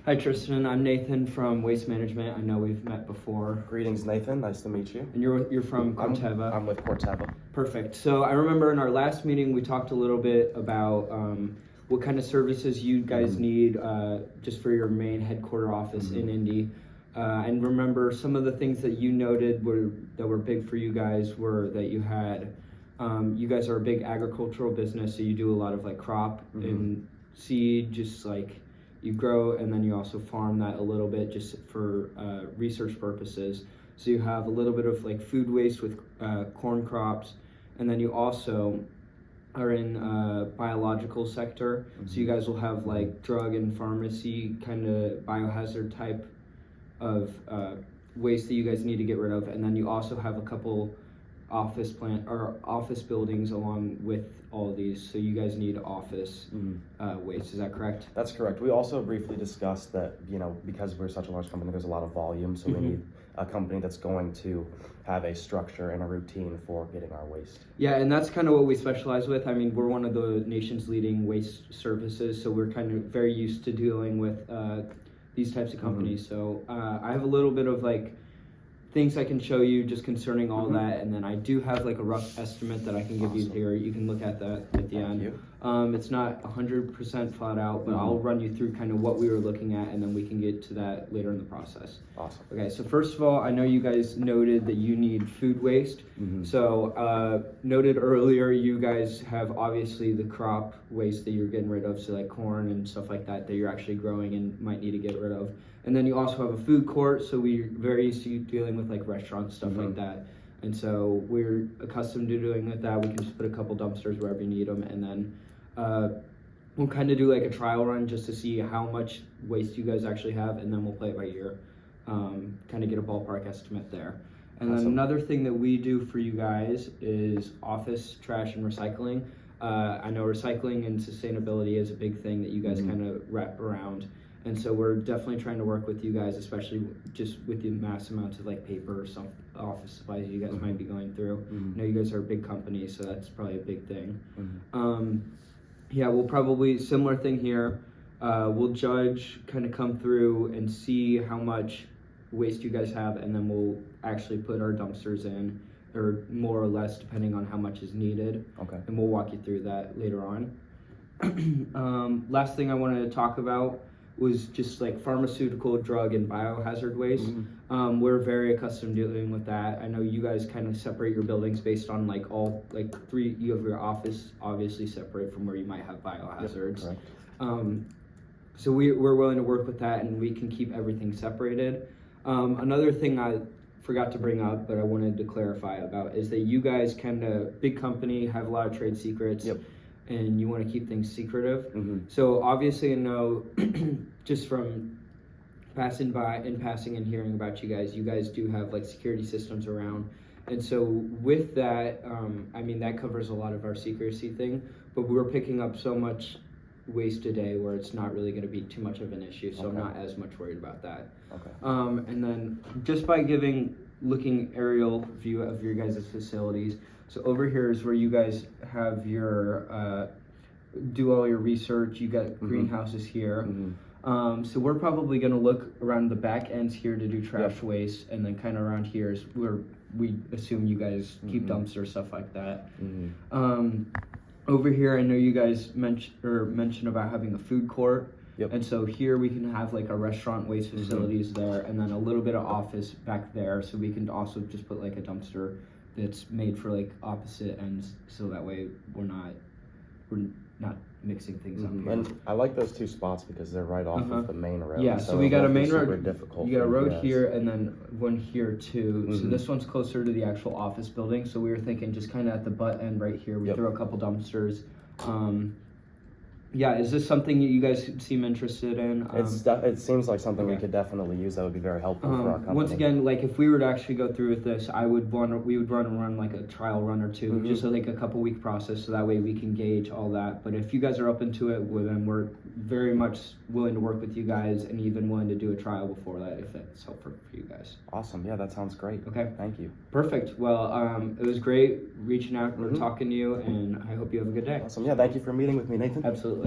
Hi Tristan, I'm Nathan from Waste Management. I know we've met before. Greetings, Nathan. Nice to meet you. And you're from Corteva. I'm with Corteva. Perfect. So I remember in our last meeting we talked a little bit about what kind of services you guys need just for your main headquarter office in Indy. And remember some of the things that you noted that were big for you guys were that you had you guys are a big agricultural business, so you do a lot of like crop and seed, just like you grow, and then you also farm that a little bit just for research purposes. So you have a little bit of like food waste with corn crops, and then you also are in biological sector. So you guys will have like drug and pharmacy kind of biohazard type of waste that you guys need to get rid of, and then you also have a couple office buildings along with all of these, so you guys need office waste. Is that correct? That's correct. We also briefly discussed that, you know, because we're such a large company, there's a lot of volume, so we need a company that's going to have a structure and a routine for getting our waste. Yeah, and that's kind of what we specialize with. I mean, we're one of the nation's leading waste services, so we're kind of very used to dealing with these types of companies. So I have a little bit of like things I can show you just concerning all that, and then I do have like a rough estimate that I can give you here. You can look at that at the end. It's not 100% flat out, but I'll run you through kind of what we were looking at, and then we can get to that later in the process. Awesome. Okay, so first of all, I know you guys noted that you need food waste. So noted earlier, you guys have obviously the crop waste that you're getting rid of, so like corn and stuff like that you're actually growing and might need to get rid of. And then you also have a food court, so we're very used to dealing with like restaurants, stuff like that. And so we're accustomed to doing with that. We can just put a couple dumpsters wherever you need them, and then we'll kind of do like a trial run just to see how much waste you guys actually have, and then we'll play it by ear, kind of get a ballpark estimate there. And then another thing that we do for you guys is office trash and recycling. I know recycling and sustainability is a big thing that you guys kind of wrap around. And so we're definitely trying to work with you guys, especially just with the mass amounts of like paper or some office supplies you guys might be going through. I know you guys are a big company, so that's probably a big thing. Yeah, we'll probably, similar thing here, we'll judge, kind of come through and see how much waste you guys have, and then we'll actually put our dumpsters in, or more or less depending on how much is needed. Okay. And we'll walk you through that later on. Last thing I wanted to talk about was just like pharmaceutical, drug, and biohazard waste. We're very accustomed to dealing with that. I know you guys kind of separate your buildings based on like all, like you have your office obviously separate from where you might have biohazards. So we're willing to work with that, and we can keep everything separated. Another thing I forgot to bring up, but I wanted to clarify about, is that you guys kind of, big company, have a lot of trade secrets. And you want to keep things secretive. So obviously, I know just from passing by and passing and hearing about you guys do have like security systems around. And so with that, I mean, that covers a lot of our secrecy thing, but we're picking up so much waste a day where it's not really going to be too much of an issue. So I'm not as much worried about that. And then just by looking aerial view of your guys' facilities. So over here is where you guys have your, do all your research. You got greenhouses here. So we're probably gonna look around the back ends here to do trash waste, and then kind of around here is where we assume you guys keep dumpsters, stuff like that. Over here, I know you guys mentioned about having a food court. And so here we can have like a restaurant waste facilities there, and then a little bit of office back there, so we can also just put like a dumpster that's made for like opposite ends, so that way we're not mixing things up here. And I like those two spots because they're right off of the main road. Yeah, so we got a main road. Difficult. You got a road here, and then one here too. So this one's closer to the actual office building. So we were thinking just kind of at the butt end right here, we throw a couple dumpsters. Yeah, is this something that you guys seem interested in? It seems like something we could definitely use. That would be very helpful for our company. Once again, like if we were to actually go through with this, we would run like a trial run or two, just like a couple week process, so that way we can gauge all that. But if you guys are open to it, well, then we're very much willing to work with you guys, and even willing to do a trial before that if that's helpful for you guys. Awesome. Yeah, that sounds great. Okay. Thank you. Perfect. Well, it was great reaching out or talking to you, and I hope you have a good day. Awesome. Yeah, thank you for meeting with me, Nathan. Absolutely.